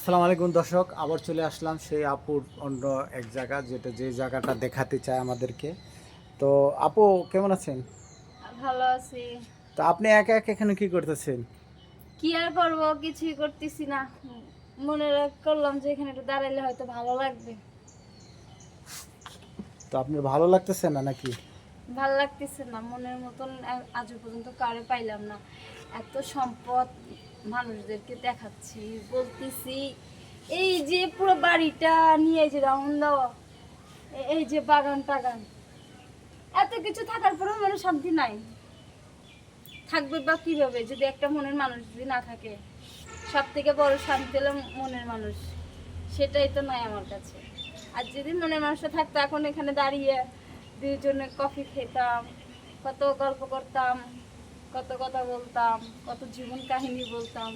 আসসালামু আলাইকুম দর্শক, আবার চলে আসলাম সেই আপুর অন্য এক জায়গা, যে জায়গাটা দেখাতে চায় আমাদেরকে। তো আপু কেমন আছেন? ভালো আছি। তো আপনি একা একা এখানে কি করতেছেন? কি আর করবো, কিছুই করতেছি না। মনে করলাম যে এখানে একটু দাঁড়াইলে হয়তো ভালো লাগবে। তো আপনার ভালো লাগতেছে না নাকি? ভালো লাগতেছে না, মনের মতন আজও পর্যন্ত কারে পাইলাম না। এত সম্পদ মানুষদেরকে দেখাচ্ছি, বলতেছি এই যে পুরো বাড়িটা নিয়ে এই যে রাউন্ড দেওয়া, এই যে বাগান টাগান, এত কিছু থাকার পরেও মানে শান্তি নাই। থাকবে বা কিভাবে যদি একটা মনের মানুষ যদি না থাকে? সব থেকে বড় শান্তি হলো মনের মানুষ, সেটাই তো নাই আমার কাছে। আর যদি মনের মানুষটা থাকতো, এখন এখানে দাঁড়িয়ে দুইজনে কফি খেতাম, কত গল্প করতাম, কত কথা বলতাম, কত জীবন কাহিনী বলতাম।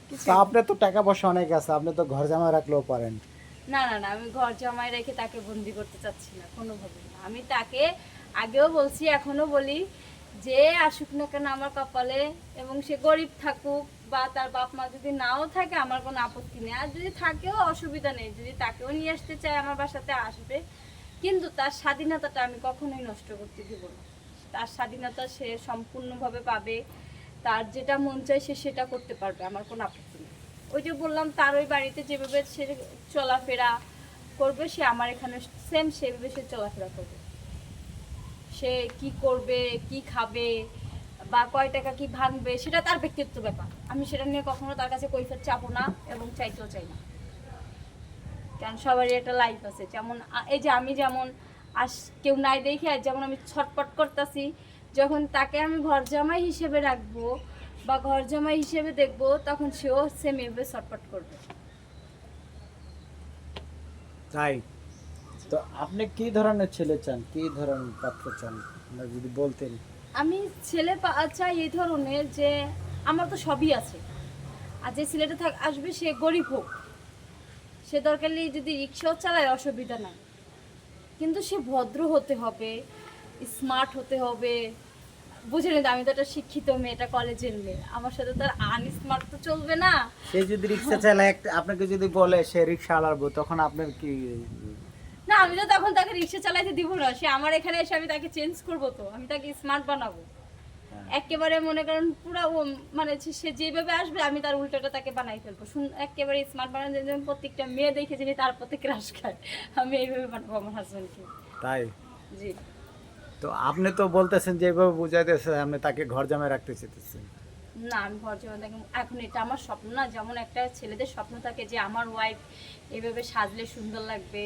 তো কিছুই না। আপনার তো টাকা পয়সা অনেক আছে, আপনি তো ঘর জামা রাখলেও পারেন। না না না, আমি ঘর জমায় রেখে তাকে বন্দি করতে চাচ্ছি না কোনোভাবে না। আমি তাকে আগেও বলছি, এখনো বলি, যে আসুক না কেন আমার কপালে, এবং সে গরিব থাকুক বা তার বাপ মা যদি নাও থাকে, আমার কোনো আপত্তি নেই। আর যদি থাকেও অসুবিধা নেই, যদি তাকেও নিয়ে আসতে চায় আমার বাসাতে আসবে, কিন্তু তার স্বাধীনতাটা আমি কখনোই নষ্ট করতে দিব না। তার স্বাধীনতা সে সম্পূর্ণভাবে পাবে, তার যেটা মন চায় সে সেটা করতে পারবে, আমার কোনো আপত্তি নেই। ওই যে বললাম, তার ওই বাড়িতে যেভাবে সে চলাফেরা করবে, সে আমার এখানে সেম সেভাবে সে চলাফেরা করবে। সে কি করবে, কি খাবে, বা কয় টাকা কি ভাঙবে, সেটা তার ব্যক্তিগত ব্যাপার। আমি সেটা নিয়ে কখনো তার কাছে কৈফিয়ত চাবো না, এবং চাইতেও চাই না। কারণ সবারই একটা লাইফ আছে। যেমন এই যে আমি যেমন আস কেউ নাই দেখে আর যেমন আমি ছটপট করতেছি, যখন তাকে আমি ঘর জামাই হিসেবে রাখবো বা ঘর জামাই হিসেবে দেখবো, তখন সেও সেম এভাবে ছটপট করবে। তাই? তো আপনি কি ধরনের ছেলে চান, কি ধরনের পাত্র চান, আপনারা যদি বলতেন। আমি ছেলে চাই এই ধরনের যে আমার তো সবই আছে। আর যে ছেলেটা আসবে সে গরিব হোক, সে দরকার নেই যদি রিক্সাও চালায়, অসুবিধা নাই, কিন্তু সে ভদ্র হতে হবে, স্মার্ট হতে হবে। বুঝলেন তো, আমি তো একটা শিক্ষিত মেয়ে, একটা কলেজের মেয়ে, আমার সাথে তো আর আনস্মার্ট তো চলবে না। সে যদি রিক্সা চালায়, আপনাকে যদি বলে সে রিক্সা চালাবো, তখন আপনার কি? না, আমি তো তখন তাকে রিক্সা চালাইতে দিব না। সে আমার এখানে এসে আমি তাকে চেঞ্জ করবো, তো আমি তাকে স্মার্ট বানাবো। হ্যাঁ। একেবারে মনে করেন পুরো মানে সে যেভাবে আসবে আমি তার উল্টোটা তাকে বানাই ফেলবো। একেবারে স্মার্ট বানানো, যেন প্রত্যেকটা মেয়ে দেখে যিনি তার প্রতি ক্রাশ খায়, আমি এইভাবে বানাবো আমার হাজবেন্ডকে। তাই? জি। তো আপনি তো বলতেছেন যে এভাবে বুঝাইতেছেন, আপনি তাকে ঘর জামাই রাখতে চাইতেছেন। না, আমি ঘর জমা থাকি এখন, এটা আমার স্বপ্ন না। যেমন একটা ছেলেদের স্বপ্ন থাকে যে আমার ওয়াইফ এইভাবে সাজলে সুন্দর লাগবে,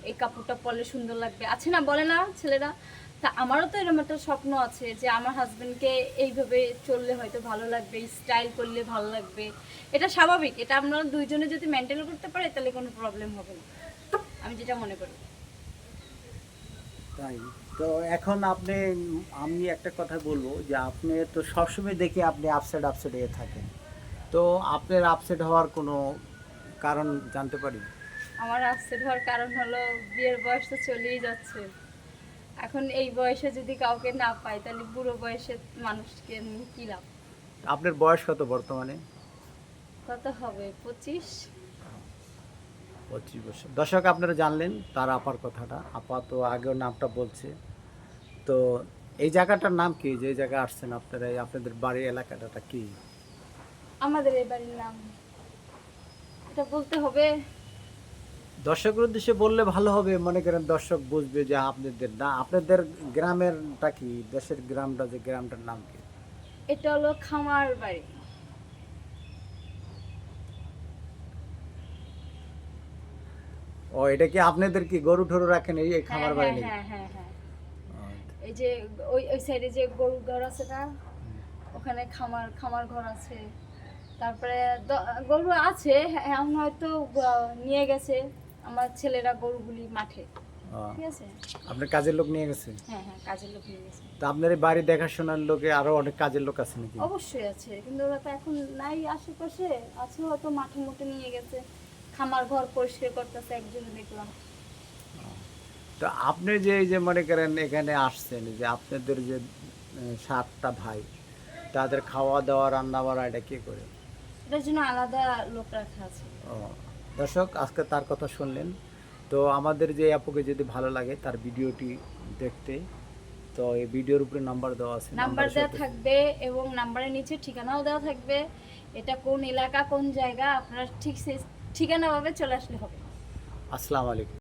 এই কাপড়টা পরলে সুন্দর লাগবে, আছে না, বলে না ছেলেরা? তা আমারও তো এরকম একটা স্বপ্ন আছে যে আমার হাজবেন্ডকে এইভাবে চললে হয়তো ভালো লাগবে, স্টাইল করলে ভালো লাগবে। এটা স্বাভাবিক, এটা আমরা দুইজনে যদি মেনটেন করতে পারি তাহলে কোনো প্রবলেম হবে না, আমি যেটা মনে করি। তাই? তো এখন আপনি, আমি একটা কথা বলবো যে আপনি তো সবসময় দেখি আপনি আপসেট আপসেট হয়ে থাকেন। তো আপনার আপসেট হওয়ার কোনো কারণ জানতে পারি? আমার আপসেট হওয়ার কারণ হলো, বিয়ের বয়স তো চলেই যাচ্ছে। এখন এই বয়সে যদি কাউকে না পাই, তাহলে বুড়ো বয়সে মানুষকে নিয়ে কি লাভ? আপনার বয়স কত বর্তমানে? কত হবে, 25। 25 বছর। দর্শক, আপনারা জানলেন তার আপার কথাটা। আপা তো আগেও নামটা বলছে। তো এই জায়গাটার নাম কি, যে জায়গায় আসছেন আপনারা, আপনাদের বাড়ি এলাকাটা কি? আমাদের এই বাড়ির নাম এটা বলতে হবে? দর্শকের উদ্দেশ্যে বললে ভালো হবে, মনে করেন দর্শক বুঝবে যে আপনাদের না, আপনাদের গ্রামেরটা কি, দেশের গ্রামটা, যে গ্রামটার নাম কি? এটা হলো খামার বাড়ি। ও, এটা কি আপনাদের কি গরু টরু রাখেন এই এই হ্যাঁ খামার বাড়ি হ্যাঁ নেই? হ্যাঁ হ্যাঁ হ্যাঁ। ও, এই যে ওই ওই সাইডে যে গরু ঘর আছে না, ওখানে খামার খামার ঘর আছে। তারপরে গরু আছে, এখন হয়তো নিয়ে গেছে আমার ছেলেরা গরুগুলি মাঠে। ও, ঠিক আছে। আপনার কাজের লোক নিয়ে গেছে? হ্যাঁ হ্যাঁ, কাজের লোক নিয়ে গেছে। তা আপনার এই বাড়ি দেখাশোনার লোকে আরো অনেক কাজের লোক আছে নাকি? অবশ্যই আছে, কিন্তু ওরা তো এখন নাই আশেপাশে। আছে হয়তো মাঠে মুঠে নিয়ে গেছে, খামার ঘর পরিষ্কার করতেছে একজন দেখলাম। তো আপনি যে এই যে মনে করেন এখানে আসছেন, যে আপনাদের যে 7টা ভাই, তাদের খাওয়া দাওয়া রান্না বাড়া এটা কে করে? এটার জন্য আলাদা লোক রাখা আছে। ও, দর্শক আজকে তার কথা শুনলেন। তো আমাদের যে আপুকে যদি ভালো লাগে তার ভিডিওটি দেখতে, তো এই ভিডিওর উপরে নাম্বার দেওয়া আছে, নাম্বার নাম্বারের দেওয়া সাথে থাকবে এবং নাম্বারের নিচে ঠিকানাও দেওয়া থাকবে। এটা কোন এলাকা কোন জায়গা আপনারা ঠিক সেই ঠিকানা ভাবে চলে আসলে হবে। আসসালামু আলাইকুম।